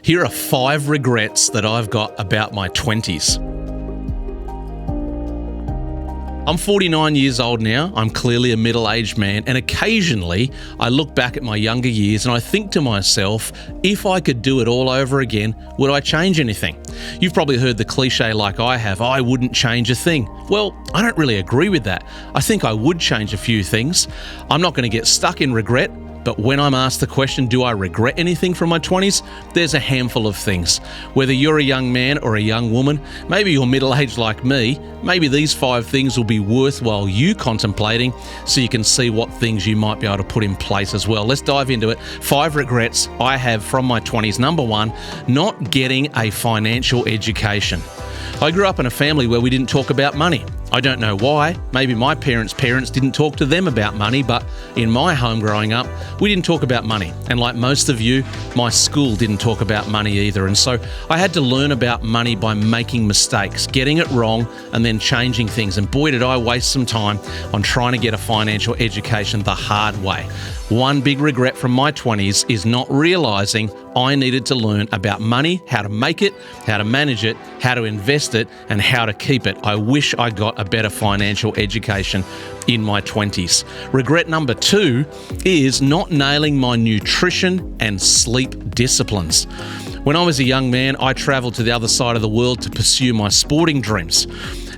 Here are 5 regrets that I've got about my 20s. I'm 49 years old now. I'm clearly a middle-aged man, and occasionally I look back at my younger years and I think to myself, if I could do it all over again, would I change anything? You've probably heard the cliche like I have, I wouldn't change a thing. Well, I don't really agree with that. I think I would change a few things. I'm not going to get stuck in regret. But when I'm asked the question, do I regret anything from my 20s? There's a handful of things. Whether you're a young man or a young woman, maybe you're middle-aged like me, maybe these 5 things will be worthwhile you contemplating so you can see what things you might be able to put in place as well. Let's dive into it. 5 regrets I have from my 20s. Number 1, not getting a financial education. I grew up in a family where we didn't talk about money. I don't know why. Maybe my parents' didn't talk to them about money, but in my home growing up, we didn't talk about money. And like most of you, my school didn't talk about money either. And so I had to learn about money by making mistakes, getting it wrong, and then changing things. And boy, did I waste some time on trying to get a financial education the hard way. One big regret from my 20s is not realizing I needed to learn about money, how to make it, how to manage it, how to invest it, and how to keep it. I wish I got a better financial education in my 20s. Regret number 2 is not nailing my nutrition and sleep disciplines. When I was a young man, I traveled to the other side of the world to pursue my sporting dreams.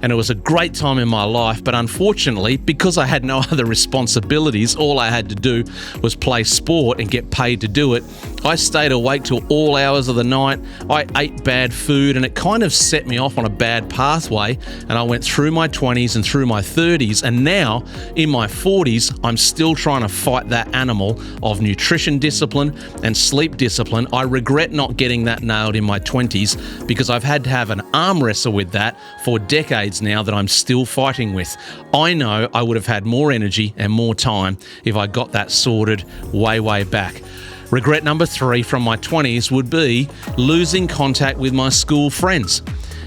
And it was a great time in my life, but unfortunately, because I had no other responsibilities, all I had to do was play sport and get paid to do it. I stayed awake till all hours of the night. I ate bad food, and it kind of set me off on a bad pathway. And I went through my 20s and through my 30s, and now in my 40s, I'm still trying to fight that animal of nutrition discipline and sleep discipline. I regret not getting that nailed in my 20s because I've had to have an arm wrestle with that for decades now that I'm still fighting with. I know I would have had more energy and more time if I got that sorted way back. Regret number 3 from my 20s would be losing contact with my school friends.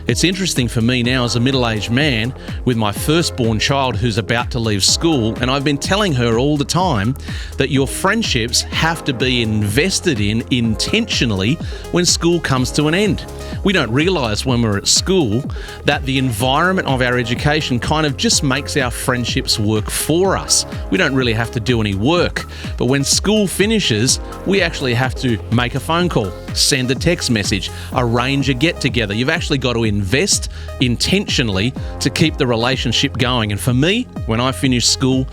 It's interesting for me now as a middle-aged man with my firstborn child who's about to leave school, and I've been telling her all the time that your friendships have to be invested in intentionally when school comes to an end. We don't realise when we're at school that the environment of our education kind of just makes our friendships work for us. We don't really have to do any work. But when school finishes, we actually have to make a phone call, send a text message, arrange a get-together. You've actually got to invest intentionally to keep the relationship going. And for me, when I finished school,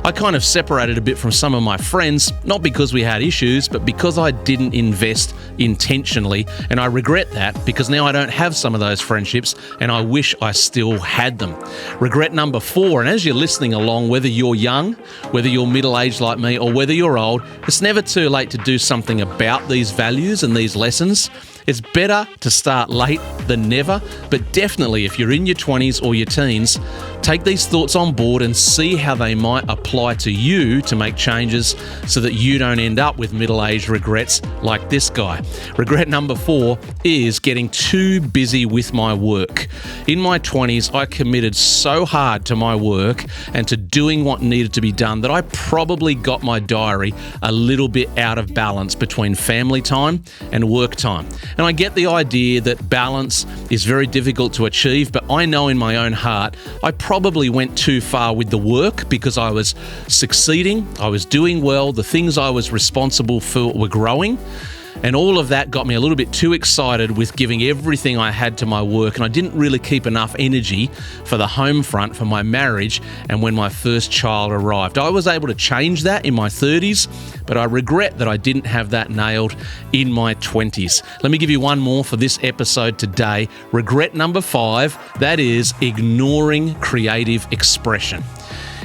I kind of separated a bit from some of my friends, not because we had issues, but because I didn't invest intentionally. And I regret that because now I don't have some of those friendships and I wish I still had them. Regret number 4, and as you're listening along, whether you're young, whether you're middle-aged like me, or whether you're old, it's never too late to do something about these values and these lessons. It's better to start late than never, but definitely if you're in your 20s or your teens, take these thoughts on board and see how they might apply to you to make changes so that you don't end up with middle-aged regrets like this guy. Regret number 4 is getting too busy with my work. In my 20s, I committed so hard to my work and to doing what needed to be done that I probably got my diary a little bit out of balance between family time and work time. And I get the idea that balance is very difficult to achieve, but I know in my own heart, I probably went too far with the work because I was succeeding, I was doing well, the things I was responsible for were growing. And all of that got me a little bit too excited with giving everything I had to my work, and I didn't really keep enough energy for the home front, for my marriage, and when my first child arrived. I was able to change that in my 30s, but I regret that I didn't have that nailed in my 20s. Let me give you one more for this episode today. Regret number 5, that is ignoring creative expression.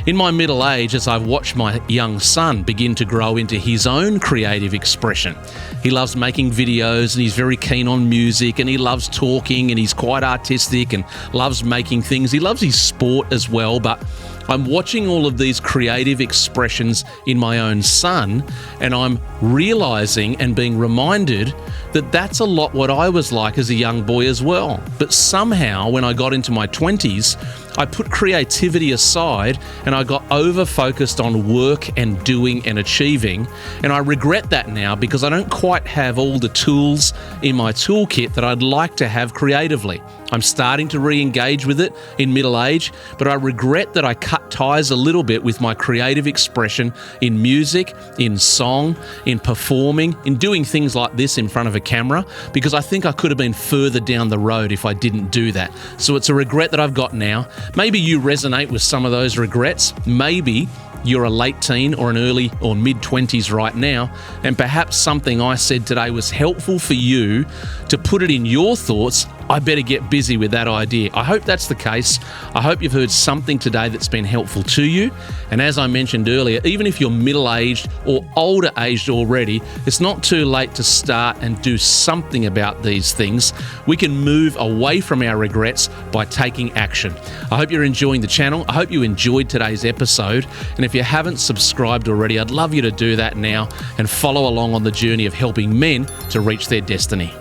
In my middle age, as I've watched my young son begin to grow into his own creative expression, he loves making videos and he's very keen on music and he loves talking and he's quite artistic and loves making things. He loves his sport as well, but I'm watching all of these creative expressions in my own son, and I'm realizing and being reminded that that's a lot what I was like as a young boy as well. But somehow, when I got into my 20s, I put creativity aside and I got over-focused on work and doing and achieving. And I regret that now because I don't quite have all the tools in my toolkit that I'd like to have creatively. I'm starting to re-engage with it in middle age, but I regret that I cut ties a little bit with my creative expression in music, in song, in performing, in doing things like this in front of a camera, because I think I could have been further down the road if I didn't do that. So it's a regret that I've got now. Maybe you resonate with some of those regrets. Maybe you're a late teen or an early or mid-20s right now, and perhaps something I said today was helpful for you to put it in your thoughts. I better get busy with that idea. I hope that's the case. I hope you've heard something today that's been helpful to you. And as I mentioned earlier, even if you're middle-aged or older-aged already, it's not too late to start and do something about these things. We can move away from our regrets by taking action. I hope you're enjoying the channel. I hope you enjoyed today's episode. And if you haven't subscribed already, I'd love you to do that now and follow along on the journey of helping men to reach their destiny.